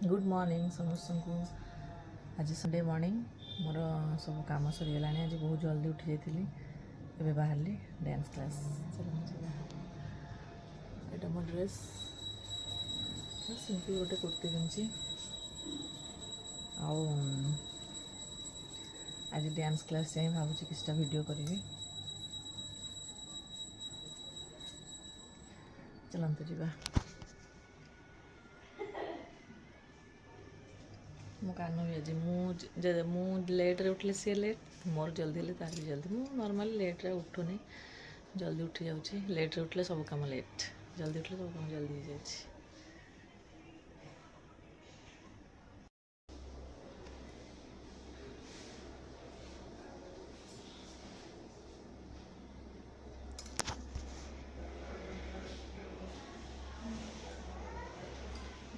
Good morning समस्त को। आज संडे मॉर्निंग मोर सब कम सरीगला। आज बहुत जल्दी उठी जाइली। एबे बाहरली डांस क्लास। चलो यहाँ मो ड्रेस सिंपल गोटे कुर्ती पिंधि। आज डांस क्लास जाए भावुँ किसी वीडियो करी। चलते जा। मो कान भी आज मुझे लेट्रे उठले सी लेट मोर जल्दी हेल्ले तार भी जल्दी। मु नॉर्मली लेट्रे उठुनी, जल्दी उठी जाऊँगी। लेट्रे उठले सब कम लेट, जल्दी उठले सब कम जल्दी हो जाए।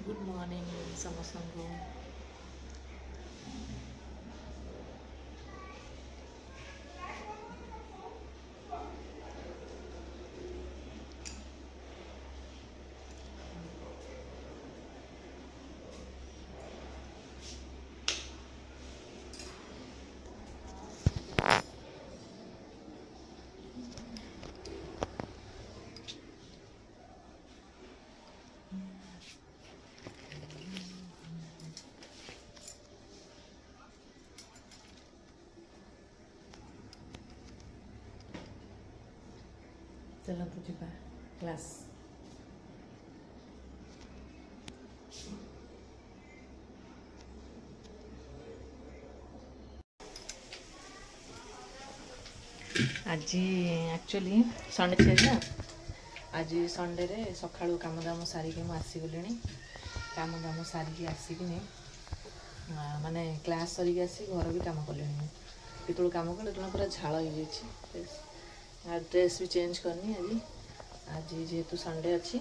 गुड मॉर्निंग समस्त को। चलते जा क्लास। आज एक्चुअली संडे थे ना। आज संडे रे सका कम दाम सारिक आसीगली। कम दाम सारिक आसिक माने क्लास सरिक आसी घर भी कम कले। केत कम कले पूरा झाड़ हो जाए। ड्रेस भी चेंज करनी। आज जेहेतु संडे अच्छी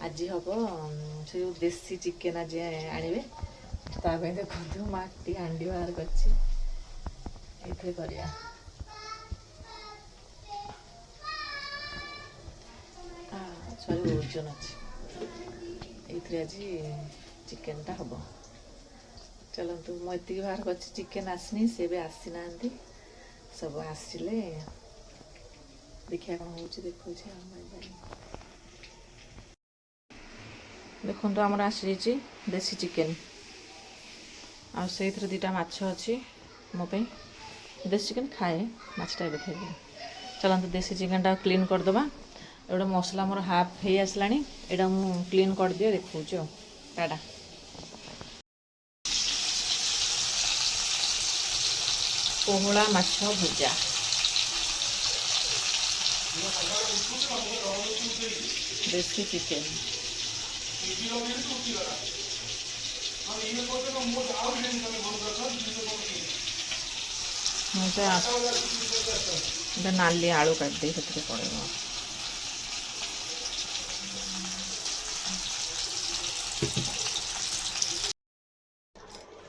आज हम से देसी चिकेन आज आने देखो माटी हांडी बाहर कर ओजन अच्छे आज चिकेनटा हम। चलतु मुझे बाहर कर चिकेन आसनी से भी आसी ना सब आसिले देखिए कौन हो देखो। देखो तो आमर आसी देसी चिकेन आईर दीटा माछ अच्छी मोपाई। देसी चिकेन खाए माछटा ए खाई। चलते देसी चिकेन टा क्लीन करदे। एटा मसला मोर हाफ हो आसला। यहाँ मुझे क्लीन कर दिए देखा टाटा। पोहला माछ भजा देसी चिकेन। नाली आलू काट दे पड़े।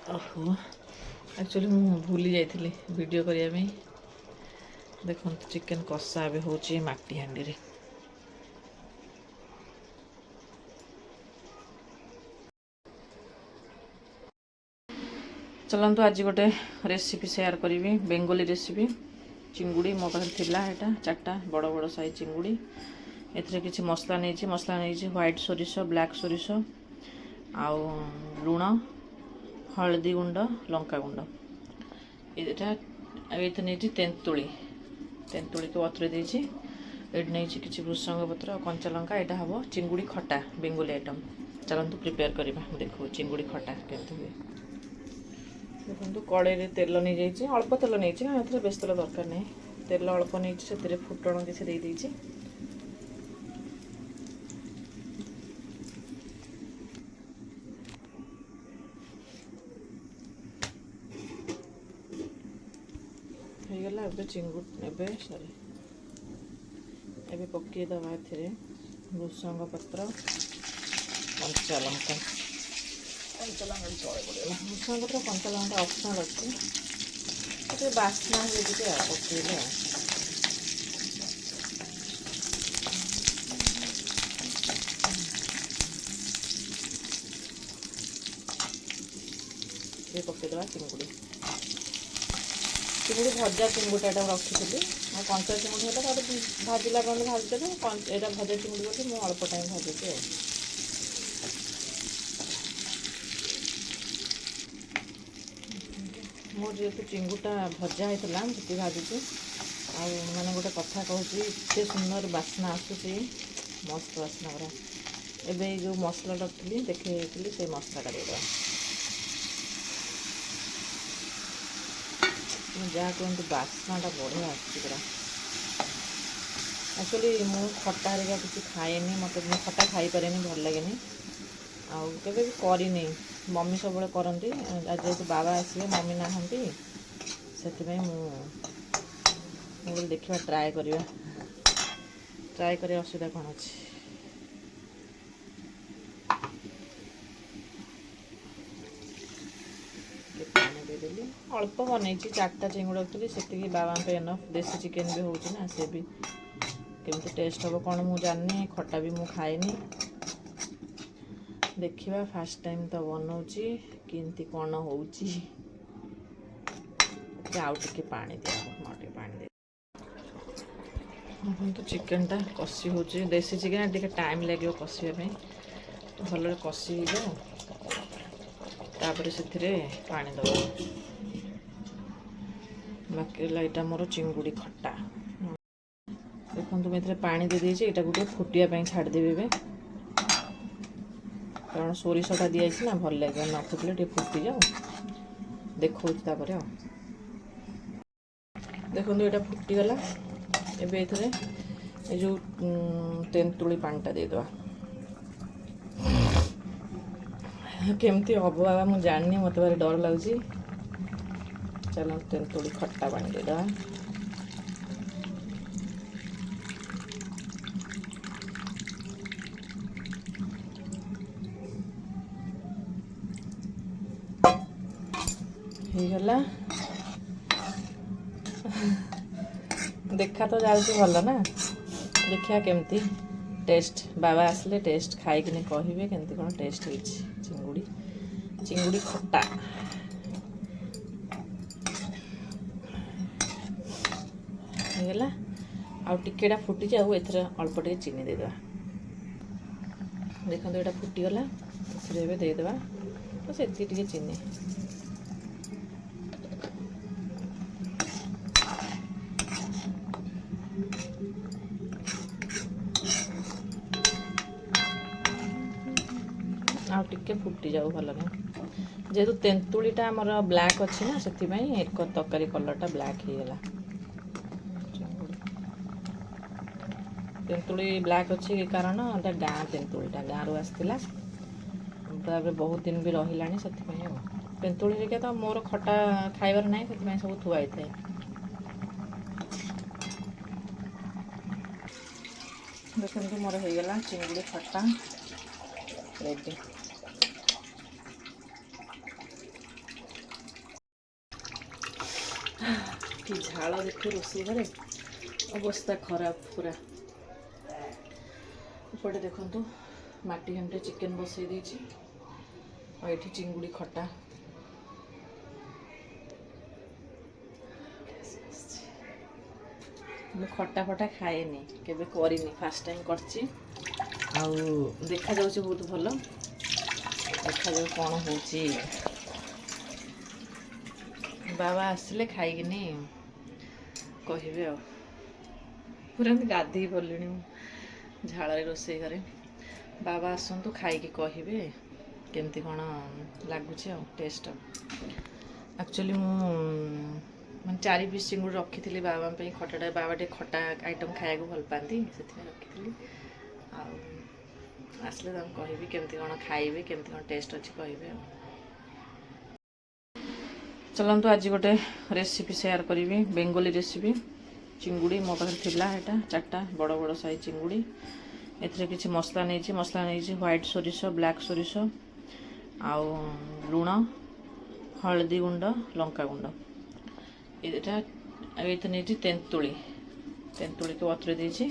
ओहो एक्चुअली मुझे भूली जाइली वीडियो करने। देखो चिकेन कषा ए हो माटी हांडी रे। चलतु आज गोटे रेसिपी शेयर करी बेंगोली रेसिपी। चिंगुड़ी मो पाखे थिला एटा 4टा बड़ बड़ साइज चिंगुड़ी। एथिरे किछि मसला नहीं व्हाइट सोरिष, ब्लैक सोरिष, आउ लुण, हल्दी गुंड, लंका गुंड। एटा ये नहीं तेंतुली को बतुरे देछि। ये नहीं कि भृषंग पत्र और कंचा लंका। यहाँ हम चिंगुड़ी खटा बेंगोली आइटम। चलतु प्रिपेयर करवा देखो चिंगुड़ी खटा केमती हुए। देखो कड़े तेल नहीं जाइए अल्प तेल नहीं बेस तेल दरकार नहीं। तेल अल्प नहीं से फुटण किसी देदेछि। गला ए चिंगुड़ी ए सॉरी ए पकईदबा ए भृषंग पत्र कंचा लंका। भृषंग पत्र कंचा लंका ऑप्शनल अच्छे बास्ना पकईले। ଟିକେ ପକାଇଦେବା ଚିଙ୍ଗୁଡ଼ି। ଚିଙ୍ଗୁଡ଼ି ଭଜା ଚିଙ୍ଗୁଡ଼ିଟା ରଖିଥିଲି, ଆଉ କଞ୍ଚା ଚିଙ୍ଗୁଡ଼ି ହେଲେ ତାପରେ ଭାଜିଲା ପରେ ଭାଜିଦେବେ। ଏଇଟା ଭଜା ଚିଙ୍ଗୁଡ଼ି ବୋଲି ମୁଁ ଅଳ୍ପ ଟାଇମ୍ ଭାଜୁଛି ଆଉ। ମୋର ଯେହେତୁ ଚିଙ୍ଗୁଡ଼ିଟା ଭଜା ହେଇଥିଲା ମୁଁ ସେଠି ଭାଜୁଛି। ଆଉ ମାନେ ଗୋଟେ କଥା କହୁଛି, ଏତେ ସୁନ୍ଦର ବାସ୍ନା ଆସୁଛି, ମସ୍ତ ବାସ୍ନା ପୁରା। ଏବେ ଏଇ ଯେଉଁ ମସଲା ରଖିଥିଲି ଦେଖେଇଥିଲି, ସେଇ ମସଲାଟା ଦେଇଦେବା। ଯାହା କୁହନ୍ତୁ ବାସ୍ନାଟା ବଢ଼ିଆ ଆସୁଛି ପୁରା। ଆକ୍ଚୁଆଲି ମୁଁ ଖଟା ହେରିକା କିଛି ଖାଏନି, ମୋତେ ମୁଁ ଖଟା ଖାଇପାରେନି, ଭଲ ଲାଗେନି, ଆଉ କେବେ ବି କରିନି। ମମି ସବୁବେଳେ କରନ୍ତି, ଯେହେତୁ ବାବା ଆସିବେ ମମି ନାହାନ୍ତି, ସେଥିପାଇଁ ମୁଁ ଦେଖିବା ଟ୍ରାଏ କରିବା ଅସୁବିଧା କ'ଣ ଅଛି। ପାଣି ଦେଇଦେଲି, ଅଳ୍ପ ବନେଇଛି, 4ଟା ଚିଙ୍ଗୁଡ଼ି ରଖିଥିଲି, ସେତିକି ବାବାଙ୍କ ପାଇଁ ଏନଫ୍। ଦେଶୀ ଚିକେନ୍ ବି ହେଉଛି ନା, ସେ ବି କେମିତି ଟେଷ୍ଟ ହେବ କ'ଣ ମୁଁ ଜାଣିନି, ଖଟା ବି ମୁଁ ଖାଏନି। ଦେଖିବା, ଫାର୍ଷ୍ଟ ଟାଇମ୍ ତ ବନଉଛି, କେମିତି କ'ଣ ହେଉଛି। ଆଉ ଟିକେ ପାଣି ଦିଆହେବ, ଆଉ ଟିକେ ପାଣି ଦେଇ। ତ ଚିକେନ୍ଟା କଷି ହେଉଛି, ଦେଶୀ ଚିକେନ୍ ଟିକେ ଟାଇମ୍ ଲାଗିବ କଷିବା ପାଇଁ, ଭଲରେ କଷି ହେଇଯାଉ, ତାପରେ ସେଥିରେ ପାଣି ଦେବ। ବାକି ହେଲା ଏଇଟା ମୋର ଚିଙ୍ଗୁଡ଼ି ଖଟା। ଦେଖନ୍ତୁ ମୁଁ ଏଥିରେ ପାଣି ଦେଇଦେଇଛି, ଏଇଟାକୁ ଟିକେ ଫୁଟିବା ପାଇଁ ଛାଡ଼ିଦେବି ଏବେ, କାରଣ ସୋରିଷଟା ଦିଆଯାଇଛି ନା, ଭଲ ଲାଗିବ। ନ ଫୁଟିଲେ ଟିକେ ଫୁଟିଯାଉ, ଦେଖଉଛି ତାପରେ ଆଉ। ଦେଖନ୍ତୁ ଏଇଟା ଫୁଟିଗଲା। ଏବେ ଏଥିରେ ଏ ଯେଉଁ ତେନ୍ତୁଳି ପାଣିଟା ଦେଇଦେବା। କେମିତି ହେବ ବାବା ମୁଁ ଜାଣିନି, ମୋତେ ଭାରି ଡର ଲାଗୁଛି। ଚାଲ ତେନ୍ତୁଳି ଖଟା ପାଣି ଦେଇଦେବା। ହେଇଗଲା। ଦେଖା ତ ଯାଉଛି ଭଲ ନା, ଦେଖିବା କେମିତି ଟେଷ୍ଟ। ବାବା ଆସିଲେ ଟେଷ୍ଟ ଖାଇକିନି କହିବେ କେମିତି କ'ଣ ଟେଷ୍ଟ ହେଇଛି। ଚିଙ୍ଗୁଡ଼ି ଖଟା ହେଇଗଲା। ଆଉ ଟିକେଟା ଫୁଟିଛି, ଆଉ ଏଥିରେ ଅଳ୍ପ ଟିକେ ଚିନି ଦେଇଦେବା। ଦେଖନ୍ତୁ ଏଇଟା ଫୁଟିଗଲା, ଏଥିରେ ଏବେ ଦେଇଦେବା ତ ସେତିକି ଟିକେ ଚିନି। ଆଉ ଟିକେ ଫୁଟିଯାଉ ଭଲରେ, ଯେହେତୁ ତେନ୍ତୁଳିଟା ଆମର ବ୍ଲାକ୍ ଅଛି ନା, ସେଥିପାଇଁ ତରକାରୀ କଲର୍ଟା ବ୍ଲାକ୍ ହେଇଗଲା। ତେନ୍ତୁଳି ବ୍ଲାକ୍ ଅଛି କାରଣ ଏଟା ଗାଁ ତେନ୍ତୁଳିଟା, ଗାଁରୁ ଆସିଥିଲା, ତାପରେ ବହୁତ ଦିନ ବି ରହିଲାଣି, ସେଥିପାଇଁ। ଆଉ ତେନ୍ତୁଳି ହେରିକା ତ ମୋର ଖଟା ଖାଇବାର ନାହିଁ, ସେଥିପାଇଁ ସବୁ ଥୁଆ ହେଇଥାଏ। ଦେଖନ୍ତୁ ମୋର ହେଇଗଲା ଚିଙ୍ଗୁଡ଼ି ଖଟା ରେଡ଼ି। କି ଝାଳ ଦେଖି ରୋଷେଇ ଘରେ ଅବସ୍ଥା ଖରାପ ପୁରା। ଏପଟେ ଦେଖନ୍ତୁ ମାଟି ହାଣ୍ଡିରେ ଚିକେନ୍ ବସେଇ ଦେଇଛି, ଆଉ ଏଠି ଚିଙ୍ଗୁଡ଼ି ଖଟା। ମୁଁ ଖଟା ଖାଏନି, କେବେ କରିନି, ଫାର୍ଷ୍ଟ ଟାଇମ୍ କରିଛି। ଆଉ ଦେଖାଯାଉଛି ବହୁତ ଭଲ, ଦେଖାଯାଉ କ'ଣ ହେଉଛି। ବାବା ଆସିଲେ ଖାଇକିନି କହିବେ ଆଉ। ପୁରା ଏମିତି ଗାଧେଇ ପଡ଼ିଲିଣି ମୁଁ ଝାଳରେ ରୋଷେଇ ଘରେ। ବାବା ଆସନ୍ତୁ, ଖାଇକି କହିବେ କେମିତି କ'ଣ ଲାଗୁଛି ଆଉ ଟେଷ୍ଟ। ଆକ୍ଚୁଆଲି ମୁଁ ମାନେ 4 ପିସ୍ ଚିଙ୍ଗୁଡ଼ି ରଖିଥିଲି ବାବା ପାଇଁ ଖଟାଟା। ବାବା ଟିକେ ଖଟା ଆଇଟମ୍ ଖାଇବାକୁ ଭଲ ପାଆନ୍ତି, ସେଥିପାଇଁ ରଖିଥିଲି। ଆଉ ଆସିଲେ ତାଙ୍କୁ କହିବି କେମିତି କ'ଣ ଖାଇବେ, କେମିତି କ'ଣ ଟେଷ୍ଟ ଅଛି କହିବେ ଆଉ। ଚାଲନ୍ତୁ ଆଜି ଗୋଟେ ରେସିପି ସେୟାର କରିବି, ବେଙ୍ଗଲୀ ରେସିପି। ଚିଙ୍ଗୁଡ଼ି ମୋ ପାଖରେ ଥିଲା, ଏଇଟା 4ଟା ବଡ଼ ବଡ଼ ସାଇଜ୍ ଚିଙ୍ଗୁଡ଼ି। ଏଥିରେ କିଛି ମସଲା ନେଇଛି ହ୍ୱାଇଟ୍ ସୋରିଷ, ବ୍ଲାକ୍ ସୋରିଷ, ଆଉ ଲୁଣ, ହଳଦୀ ଗୁଣ୍ଡ, ଲଙ୍କାଗୁଣ୍ଡ। ଏଇଟା ଏଇଥିରେ ନେଇଛି ତେନ୍ତୁଳିକୁ ବତୁରେଇ ଦେଇଛି।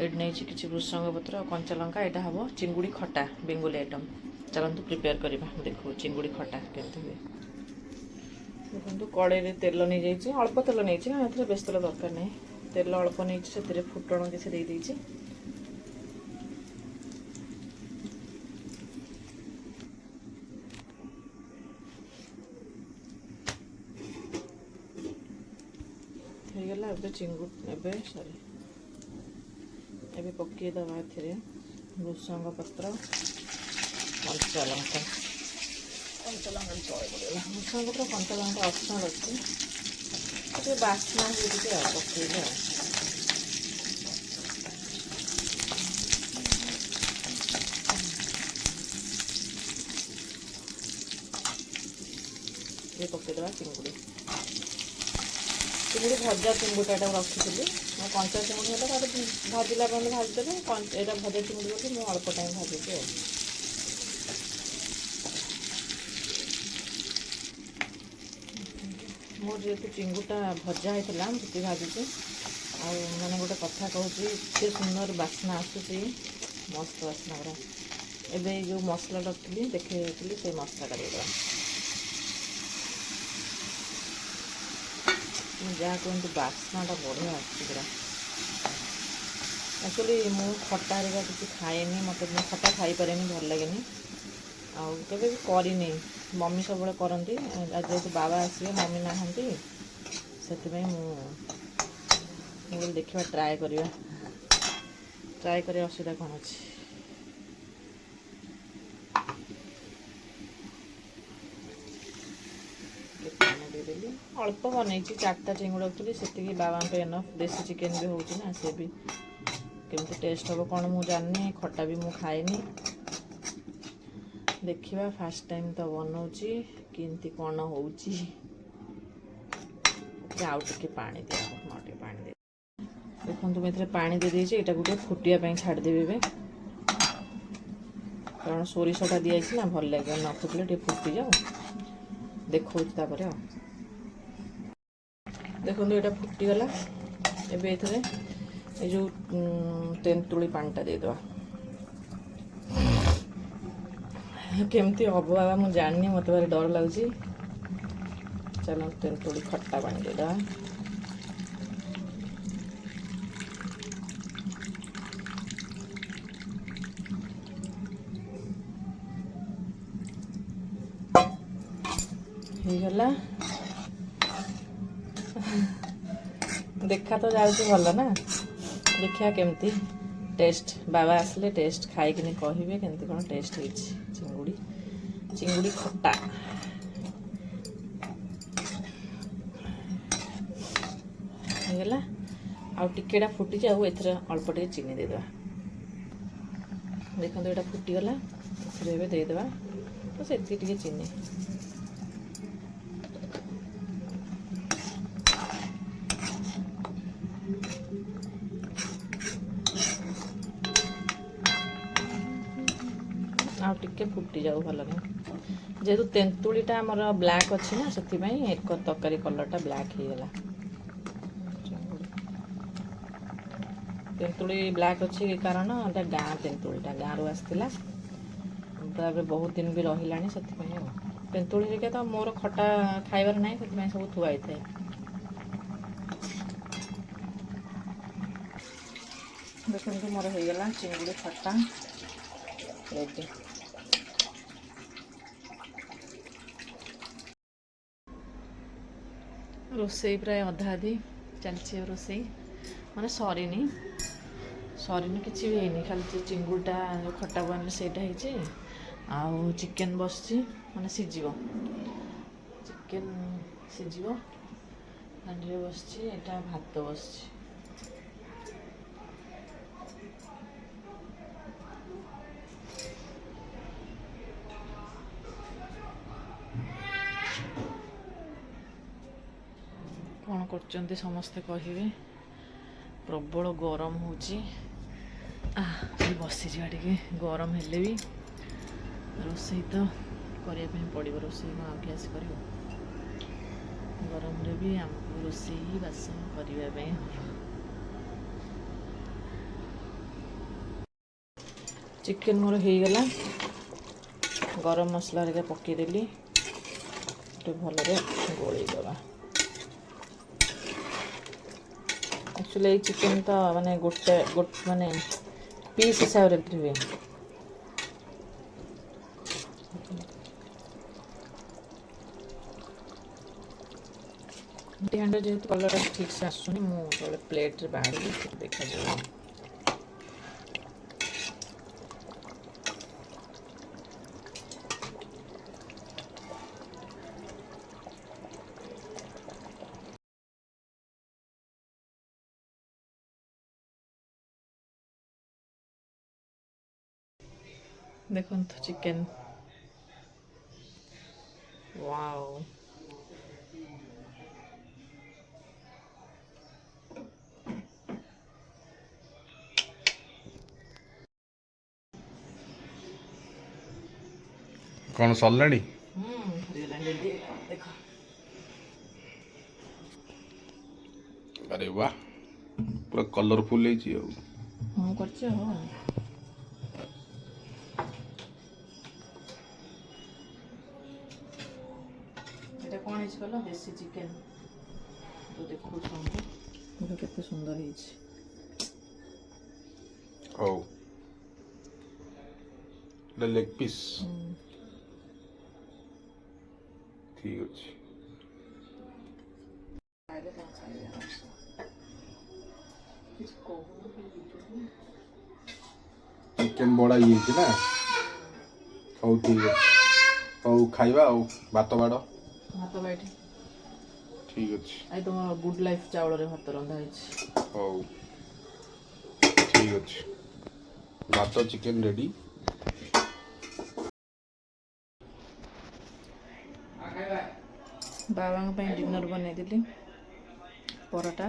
ଏଇଠି ନେଇଛି କିଛି ଭୃଷଙ୍ଗ ପତ୍ର ଆଉ କଞ୍ଚା ଲଙ୍କା। ଏଇଟା ହେବ ଚିଙ୍ଗୁଡ଼ି ଖଟା, ବେଙ୍ଗଲୀ ଆଇଟମ୍। ଚାଲନ୍ତୁ ପ୍ରିପେୟାର କରିବା, ଦେଖୁ ଚିଙ୍ଗୁଡ଼ି ଖଟା କେମିତି ହୁଏ। देखो कड़े तेल नहीं जाइए अल्प तेल नहीं ना ये बेस तेल दरकार नहीं तेल अल्प नहीं से फुटण किसी दे देइछि ए चिंगुड़ ए सॉरी ए पकईदवा ए भृषंग पत्र कंचा लंका भृषंग पत्र कंचा लंका ऑप्शनल अच्छे बास्ना पकईले ये पकईदवा चिंगुड़ी चिंगुड़ी भजा चिंगुटा रखी कंचा चिंगुड़ी है भाजला बंद भाजदेवे यहाँ भजा चिंगुड़ी बोली मुझे अल्प टाइम भाजुची मोर जेहतु चिंगुटा भजा होता मुझे भाजुची आने गोटे कथा कहूँ एत सुंदर बास्ना आसूसी मस्त बास्ना पूरा एवं जो मसला रखी देखी से मसला कर जहाँ कहते बास्नाटा बढ़िया पूरा एक्चुअली मु खट्टा हरिका किसी खाएनी मत खट्टा खाई पारे भल लगे आबे भी करनी मम्मी सब करती जेहतु बाबा आसवे मम्मी नहांती से मुझे देखा ट्राए करवा ट्राए कर असुविधा कौन अच्छी अल्प बनई 4टा चिंगुड़ रखी से बाबा एनफ देसी चिकेन भी होना सी भी केमती टेस्ट हम कौन मुझे जाननी खट्टा भी मुझे खाएनी देखा फास्ट टाइम तो बनाऊँगी केमती कौन हो टे पानी दिया पानी दे देखो मुझे पानी दे दीजिए यहाँ गोटे फुटिया छाड़देवी कारण सोरिषटा दिखाई ना भल लगे न फुटले टे फुटी जाओ देखो देखो ये फुटीगला एवं ये जो तेंतुली पानीटा देदेवा केमती हम बाबा मुझे जाननी मत भारी डर लगुच चलो तेंतुली खट्टा पानी देदेवा गला देखा तो जाऊँ भल ना देखा केमती टेस्ट बाबा आसले टेस्ट खाइकिन कहे केमती कौन टेस्ट हो चिंगुड़ी चिंगुड़ी खट्टा होगा आउ टिकेटा फुटी जाऊ एथरे अल्प टे चीनी देदेवा देखो यहाँ फुटीगला एथरे देदेवा तो से चीनी आगे फुटी जाऊ भल जेहेतु तेंतुलीटा आमर ब्लैक अच्छी ना से एक तरकारी कलरटा ब्लैक हो गला तेंतुली ब्लैक अच्छी कारण गाँ तेंतुलीटा गाँव रू आसला बहुत दिन भी रहा से तेंतुली तो मोर खटा खाइबार ना से सब थुआई थाए देखते मोर हो गला चिंगुड़ी खट्टा रेडी रोसई प्राय अधा अधी चलती रोसई माने सरीनी सरीनी किसी भी है खाली चिंगुड़टा जो खट्टा बनले से आउ चिकेन बस माने सीझ चिकेन सीझ हांडी बस भात बस कौन कर समस्ते कहे प्रबल गरम हो बसी टे गरम हेले भी रोसई तो करने पड़ो रोसई में आगे आस कर गरम भी आमको रोसई बास करने चिकेन मोर हो गला गरम मसला पकईदेली ଟିକେ ଭଲରେ ଗୋଳେଇଦେବା। ଆକ୍ଚୁଆଲି ଏଇ ଚିକେନ୍ ତ ମାନେ ଗୋଟେ ମାନେ ପିସ୍ ହିସାବରେ ହୁଏ। ହାଣ୍ଡି ହାଣ୍ଡି ଯେହେତୁ କଲର୍ଟା ଠିକ୍ ସେ ଆସୁନି, ମୁଁ ଗୋଟେ ପ୍ଲେଟ୍ରେ ବାଢ଼ିକି ଦେଖାଯିବ। ଦେଖନ୍ତୁ ଚିକେନ୍, ୱାଓ। କ'ଣ ସରିଲାଣି? ଦେଖ ଆରେ ବା, ପୁରା କଲରଫୁଲ୍ ହେଇଛି ଆଉ। ମୁଁ କରିଛି ହବନି। এটা କ'ଣ ହେଇଛି କହିଲ, ଦେଶୀ ଚିକେନ୍ ଦେଖୁଛନ୍ତି, ଦେଖ କେତେ ସୁନ୍ଦର ହେଇଛି। ହଉ, ଏଇଟା ଲେଗ୍ ପିସ୍। ଠିକ୍ ଅଛି। ଚିକେନ୍ ବଡ଼ା ହେଇଯାଇଛି ନା? ହଉ ଠିକ୍ ଅଛି, ହଉ ଖାଇବା ଆଉ। ଭାତ ବାଢ଼। ଭାତ ବାଇଠି ଠିକ୍ ଅଛି। ଆଇ ତୁମ ଗୁଡ୍ ଲାଇଫ୍ ଚାଉଳରେ ଭାତ ରନ୍ଧା ହେଇଛି। ହଉ ଠିକ୍ ଅଛି, ଭାତ ଚିକେନ୍ ରେଡ଼ି। ବାବାଙ୍କ ପାଇଁ ଡିନର୍ ବନେଇଦେଲି, ପରଟା,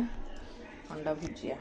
ଅଣ୍ଡା ଭୁଜିଆ।